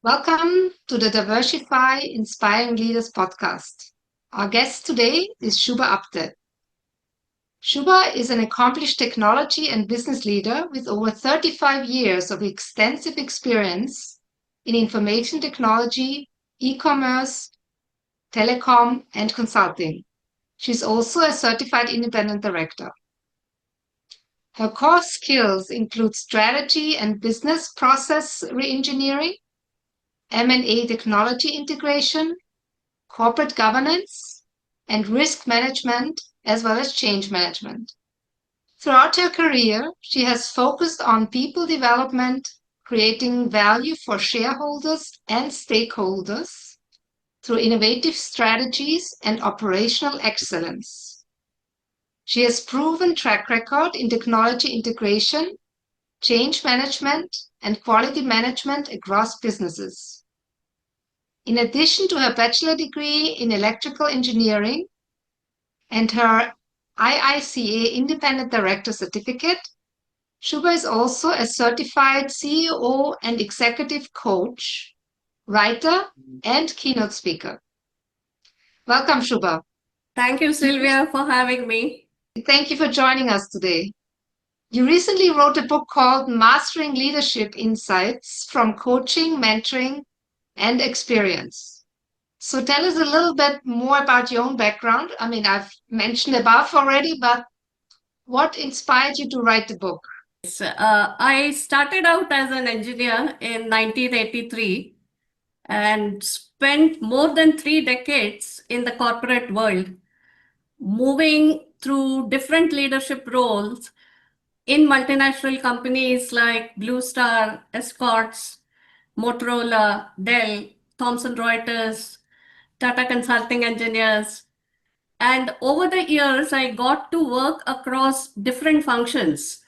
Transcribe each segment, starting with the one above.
Welcome to the Diversify Inspiring Leaders podcast. Our guest today is Shubha Apte. Shubha is an accomplished technology and business leader with over 35 years of extensive experience in information technology, e-commerce, telecom, and consulting. She's also a certified independent director. Her core skills include strategy and business process reengineering, M&A technology integration, corporate governance, and risk management, as well as change management. Throughout her career, she has focused on people development, creating value for shareholders and stakeholders through innovative strategies and operational excellence. She has proven track record in technology integration, change management, and quality management across businesses. In addition to her bachelor degree in electrical engineering and her IICA Independent Director Certificate, Shubha is also a certified CEO and executive coach, writer, and keynote speaker. Welcome, Shubha. Thank you, Sylvia, for having me. Thank you for joining us today. You recently wrote a book called Mastering Leadership Insights from Coaching, Mentoring, and Experience. So tell us a little bit more about your own background. I mean, I've mentioned above already, but what inspired you to write the book? I started out as an engineer in 1983 and spent more than 3 decades in the corporate world, moving through different leadership roles in multinational companies like Blue Star, Escorts, Motorola, Dell, Thomson Reuters, Tata Consulting Engineers. And over the years, I got to work across different functions,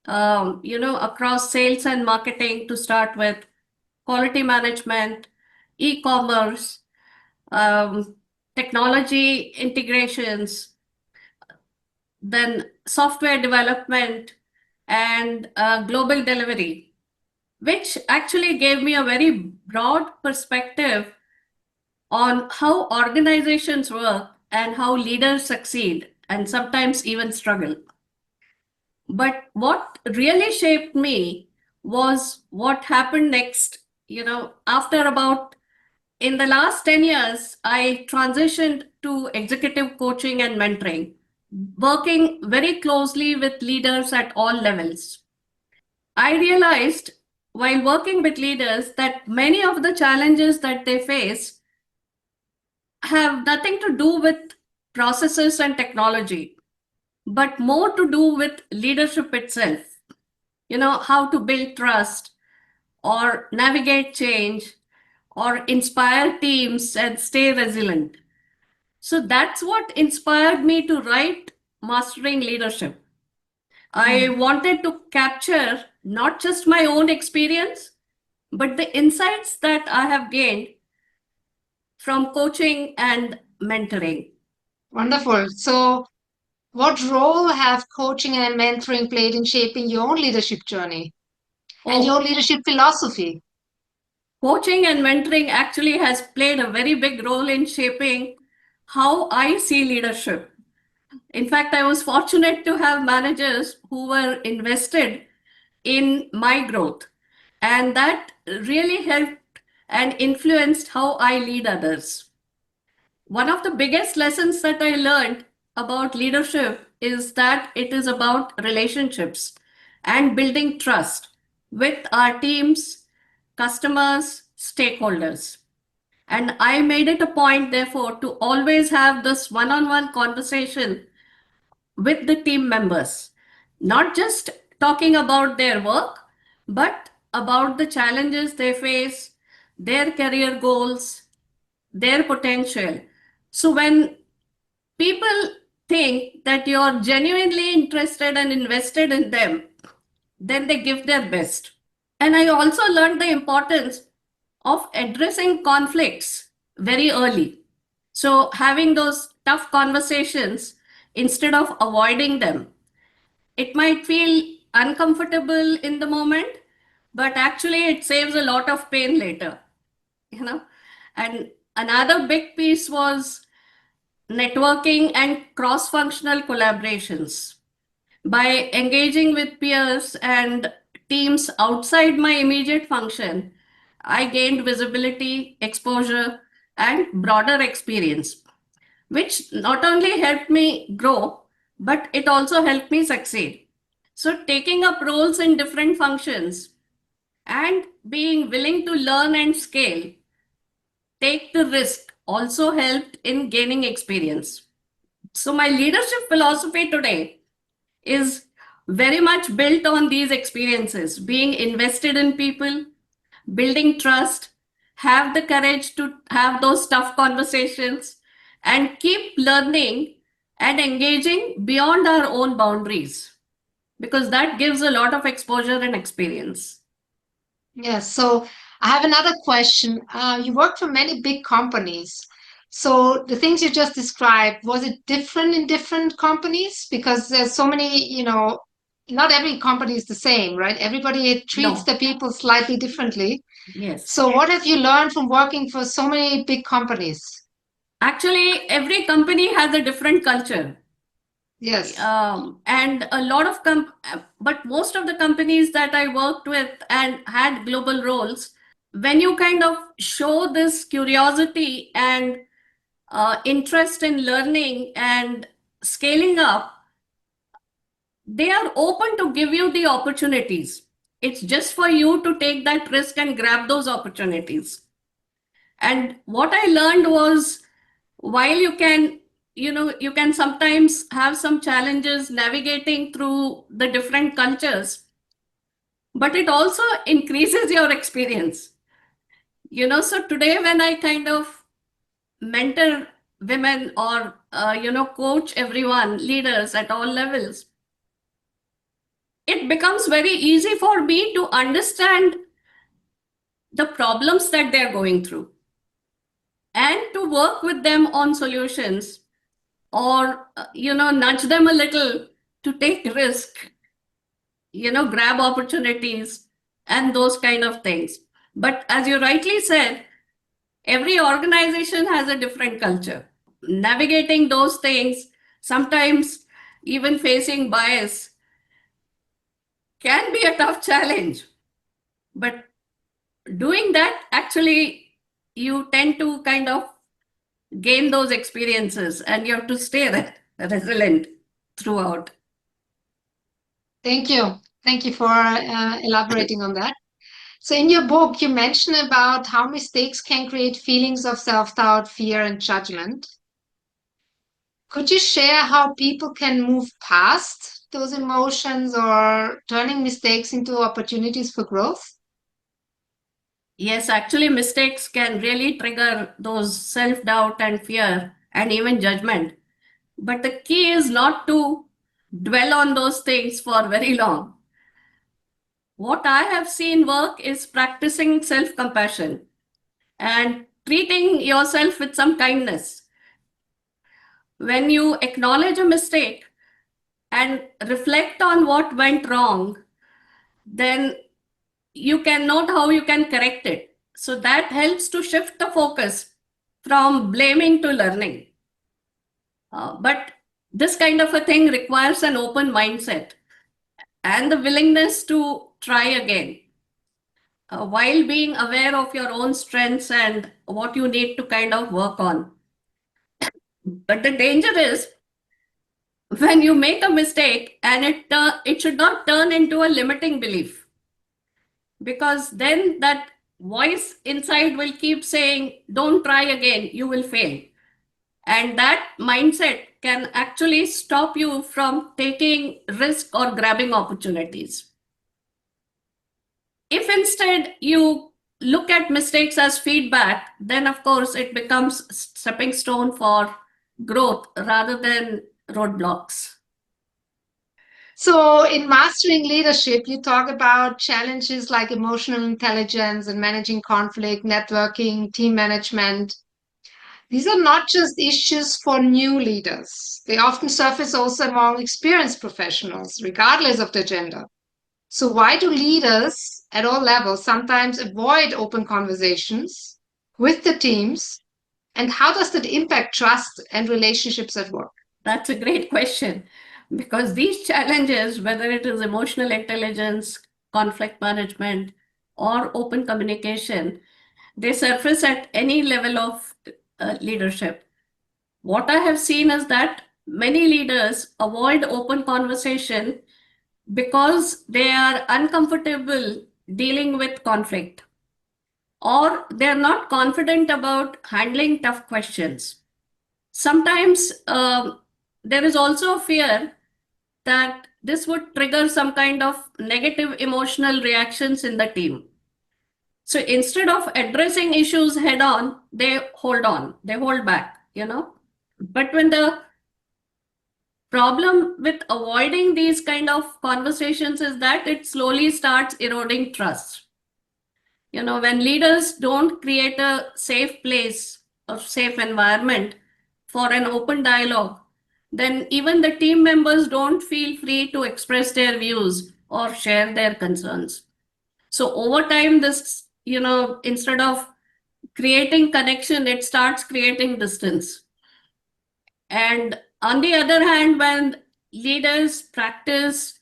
across sales and marketing to start with, quality management, e-commerce, um, technology integrations, then software development, and global delivery, which actually gave me a very broad perspective on how organizations work and how leaders succeed and sometimes even struggle. But what really shaped me was what happened next. After about in the last 10 years, I transitioned to executive coaching and mentoring, working very closely with leaders at all levels. I realized while working with leaders that many of the challenges that they face have nothing to do with processes and technology, but more to do with leadership itself. How to build trust or navigate change or inspire teams and stay resilient. So that's what inspired me to write Mastering Leadership. I wanted to capture not just my own experience, but the insights that I have gained from coaching and mentoring. Wonderful. So, what role have coaching and mentoring played in shaping your own leadership journey and your leadership philosophy? Coaching and mentoring actually has played a very big role in shaping how I see leadership. In fact, I was fortunate to have managers who were invested in my growth, and that really helped and influenced how I lead others. One of the biggest lessons that I learned about leadership is that it is about relationships and building trust with our teams, customers, stakeholders. And I made it a point, therefore, to always have this one on one conversation with the team members, not just talking about their work, but about the challenges they face, their career goals, their potential. So when people think that you're genuinely interested and invested in them, then they give their best. And I also learned the importance of addressing conflicts very early. So having those tough conversations instead of avoiding them. It might feel uncomfortable in the moment, but actually it saves a lot of pain later. you know. And another big piece was networking and cross-functional collaborations. By engaging with peers and teams outside my immediate function, I gained visibility, exposure, and broader experience, which not only helped me grow, but it also helped me succeed. So, taking up roles in different functions and being willing to learn and scale, take the risk, also helped in gaining experience. So, my leadership philosophy today is very much built on these experiences, being invested in people, building trust, have the courage to have those tough conversations, and keep learning and engaging beyond our own boundaries, because that gives a lot of exposure and experience. Yes. So I have another question. You work for many big companies. So the things you just described, was it different in different companies? Because there's so many, not every company is the same, right? Everybody treats No, the people slightly differently. yes. So what have you learned from working for so many big companies? Actually, every company has a different culture. Yes. And a lot of but most of the companies that I worked with and had global roles, when you kind of show this curiosity and interest in learning and scaling up, they are open to give you the opportunities. It's just for you to take that risk and grab those opportunities. And what I learned was, while you can sometimes have some challenges navigating through the different cultures, but it also increases your experience. So today, when I kind of mentor women or coach everyone, leaders at all levels, it becomes very easy for me to understand the problems that they're going through and to work with them on solutions, or nudge them a little to take risk, grab opportunities and those kind of things. But as you rightly said, every organization has a different culture. Navigating those things, sometimes even facing bias, can be a tough challenge. But doing that, actually, you tend to kind of gain those experiences, and you have to stay resilient throughout. Thank you. Thank you for elaborating on that. So in your book, you mention about how mistakes can create feelings of self-doubt, fear, and judgment. Could you share how people can move past those emotions or turning mistakes into opportunities for growth? Yes, actually, mistakes can really trigger those self doubt and fear and even judgment. But the key is not to dwell on those things for very long. What I have seen work is practicing self compassion and treating yourself with some kindness. When you acknowledge a mistake and reflect on what went wrong, then you can note how you can correct it. So that helps to shift the focus from blaming to learning. But this kind of a thing requires an open mindset and the willingness to try again, while being aware of your own strengths and what you need to kind of work on. But the danger is when you make a mistake and it should not turn into a limiting belief, because then that voice inside will keep saying, don't try again, you will fail. And that mindset can actually stop you from taking risk or grabbing opportunities. If instead you look at mistakes as feedback, then of course it becomes stepping stone for growth rather than roadblocks. So in Mastering Leadership, you talk about challenges like emotional intelligence and managing conflict, networking, team management. These are not just issues for new leaders. They often surface also among experienced professionals, regardless of their gender. So why do leaders at all levels sometimes avoid open conversations? with the teams? And how does that impact trust and relationships at work? That's a great question because these challenges, whether it is emotional intelligence, conflict management, or open communication, they surface at any level of leadership. What I have seen is that many leaders avoid open conversation because they are uncomfortable dealing with conflict or they're not confident about handling tough questions. Sometimes there is also a fear that this would trigger some kind of negative emotional reactions in the team. So instead of addressing issues head on, they hold back, you know. But when the problem with avoiding these kind of conversations is that it slowly starts eroding trust. You know, when leaders don't create a safe place or safe environment for an open dialogue, then even the team members don't feel free to express their views or share their concerns. So over time, this, you know, instead of creating connection, it starts creating distance. And on the other hand, when leaders practice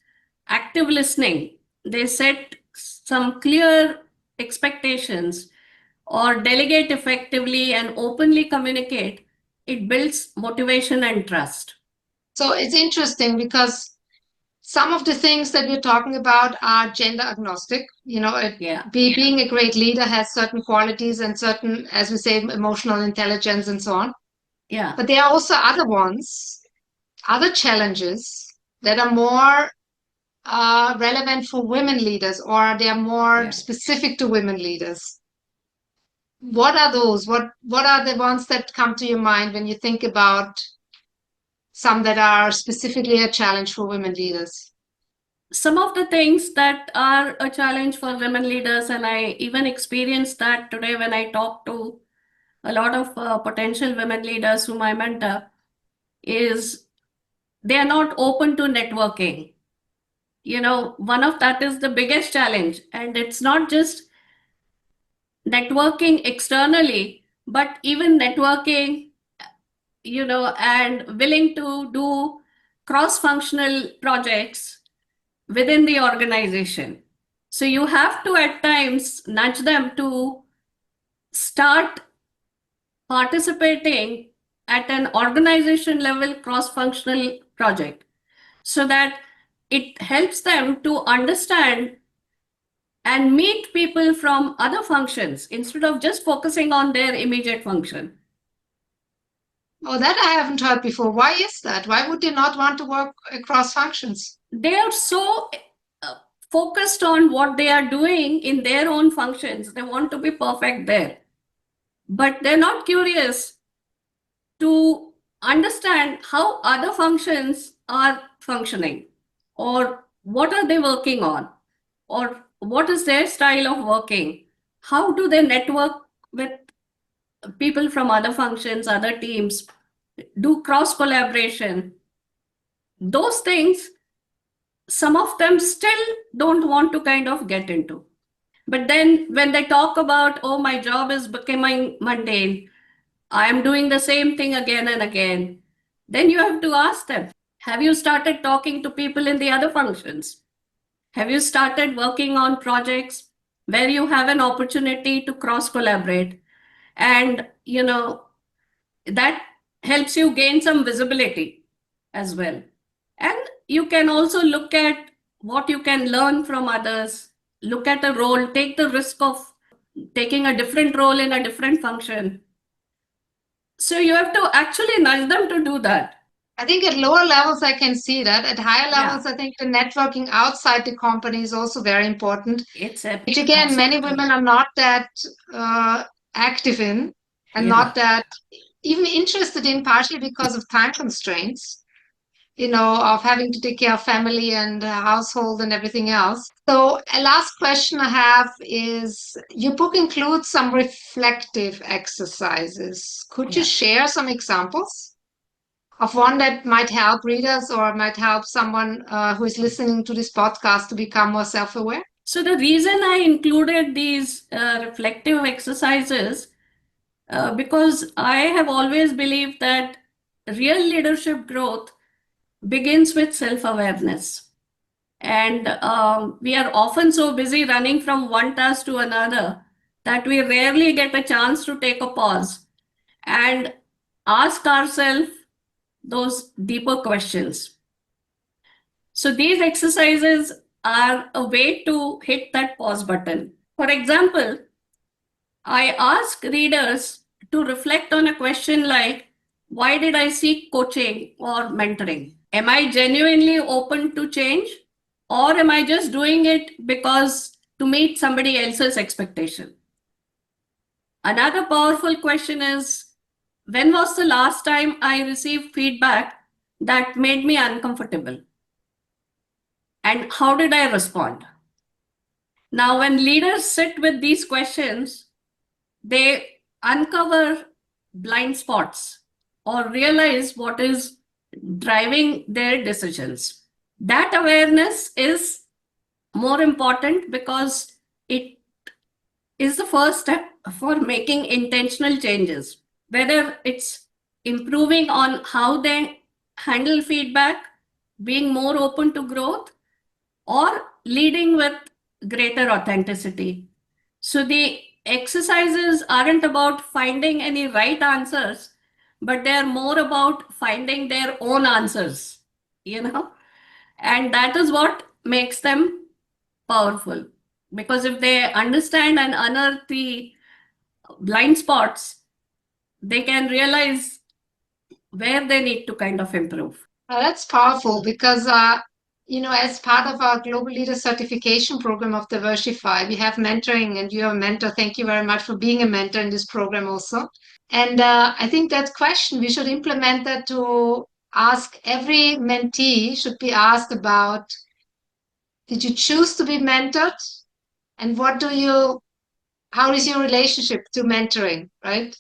active listening, they set some clear expectations or delegate effectively and openly communicate, it builds motivation and trust. So it's interesting because some of the things that we're talking about are gender agnostic. You know, Yeah. being a great leader has certain qualities and certain, as we say, emotional intelligence and so on. Yeah. But there are also other ones, other challenges that are more relevant for women leaders, or they are more Yeah. specific to women leaders. What are those? What are the ones that come to your mind when you think about some that are specifically a challenge for women leaders? Some of the things that are a challenge for women leaders, and I even experienced that today when I talk to a lot of potential women leaders whom I mentor, is they are not open to networking. You know, one of that is the biggest challenge. And it's not just networking externally, but even networking, you know, and willing to do cross-functional projects within the organization. So you have to at times nudge them to start participating at an organization level cross-functional project so that it helps them to understand and meet people from other functions instead of just focusing on their immediate function. Oh, that I haven't heard before. Why is that? Why would they not want to work across functions? They are so uh, focused on what they are doing in their own functions. They want to be perfect there. But they're not curious to understand how other functions are functioning or what are they working on or what is their style of working. How do they network with people from other functions, other teams, do cross collaboration? Those things, some of them still don't want to kind of get into. But then when they talk about, oh, my job is becoming mundane, I am doing the same thing again and again, then you have to ask them, have you started talking to people in the other functions? Have you started working on projects where you have an opportunity to cross collaborate? And, you know, that helps you gain some visibility as well. And you can also look at what you can learn from others, look at a role, take the risk of taking a different role in a different function. So you have to actually nudge them to do that. I think at lower levels, I can see that. At higher Yeah, levels, I think the networking outside the company is also very important, it's a which again, many absolutely. women are not that active in and Yeah. not that even interested in, partially because of time constraints, you know, of having to take care of family and household and everything else. So, a last question I have is your book includes some reflective exercises. Could you Yeah. share some examples of one that might help readers or might help someone who is listening to this podcast to become more self aware? So the reason I included these reflective exercises because I have always believed that real leadership growth begins with self-awareness. And we are often so busy running from one task to another that we rarely get a chance to take a pause and ask ourselves those deeper questions. So these exercises are a way to hit that pause button. For example, I ask readers to reflect on a question like, why did I seek coaching or mentoring? Am I genuinely open to change? Or am I just doing it because to meet somebody else's expectation? Another powerful question is, when was the last time I received feedback that made me uncomfortable? And how did I respond? Now, when leaders sit with these questions, they uncover blind spots or realize what is driving their decisions. That awareness is more important because it is the first step for making intentional changes, whether it's improving on how they handle feedback, being more open to growth, or leading with greater authenticity. So the exercises aren't about finding any right answers, but they're more about finding their own answers, you know? And that is what makes them powerful. Because if they understand and unearth the blind spots, they can realize where they need to kind of improve. That's powerful because, as part of our Global Leader Certification program of Diversify, we have mentoring, and you're a mentor. Thank you very much for being a mentor in this program also. And I think that question, we should implement that to ask every mentee should be asked about, did you choose to be mentored? And how is your relationship to mentoring, right?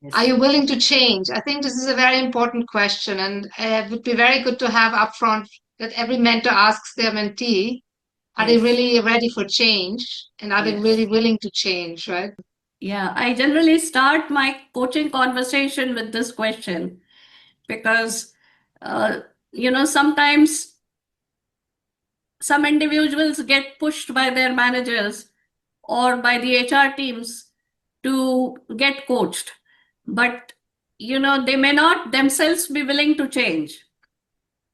Yes. Are you willing to change? I think this is a very important question, and it would be very good to have upfront that every mentor asks their mentee, are they Yes. really ready for change? And are they Yes. really willing to change, right? Yeah, I generally start my coaching conversation with this question because, uh, sometimes some individuals get pushed by their managers or by the HR teams to get coached, but they may not themselves be willing to change.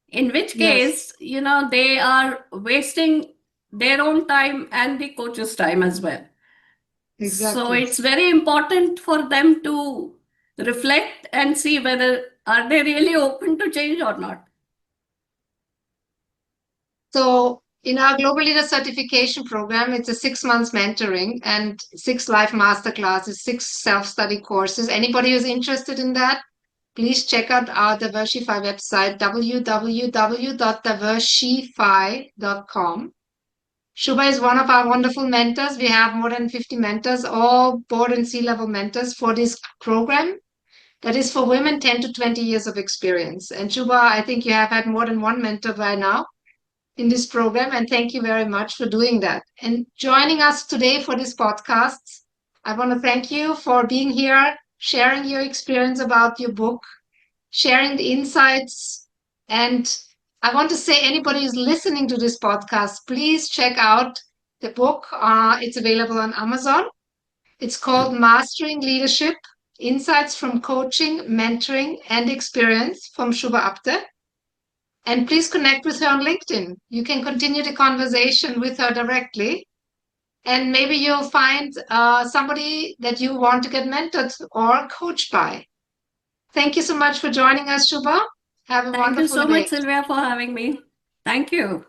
In which Yes, case, they are wasting their own time and the coach's time as well. So exactly. it's very important for them to reflect and see whether are they really open to change or not. So in our Global Leader Certification program, it's a 6 months mentoring and 6 live master classes, 6 self-study courses. Anybody who's interested in that, please check out our Diversify website, www.diversify.com. Shubha is one of our wonderful mentors. We have more than 50 mentors, all board and C-level mentors for this program. That is for women 10 to 20 years of experience. And Shubha, I think you have had more than one mentor by now in this program. And thank you very much for doing that. And joining us today for this podcast, I want to thank you for being here, sharing your experience about your book, sharing the insights. And I want to say, anybody who's listening to this podcast, please check out the book. It's available on Amazon. It's called Mastering Leadership, Insights from Coaching, Mentoring, and Experience from Shubha Apte. And please connect with her on LinkedIn. You can continue the conversation with her directly. And maybe you'll find somebody that you want to get mentored or coached by. Thank you so much for joining us, Shubha. Have a Thank you wonderful so much, day. Sylvia, for having me. Thank you.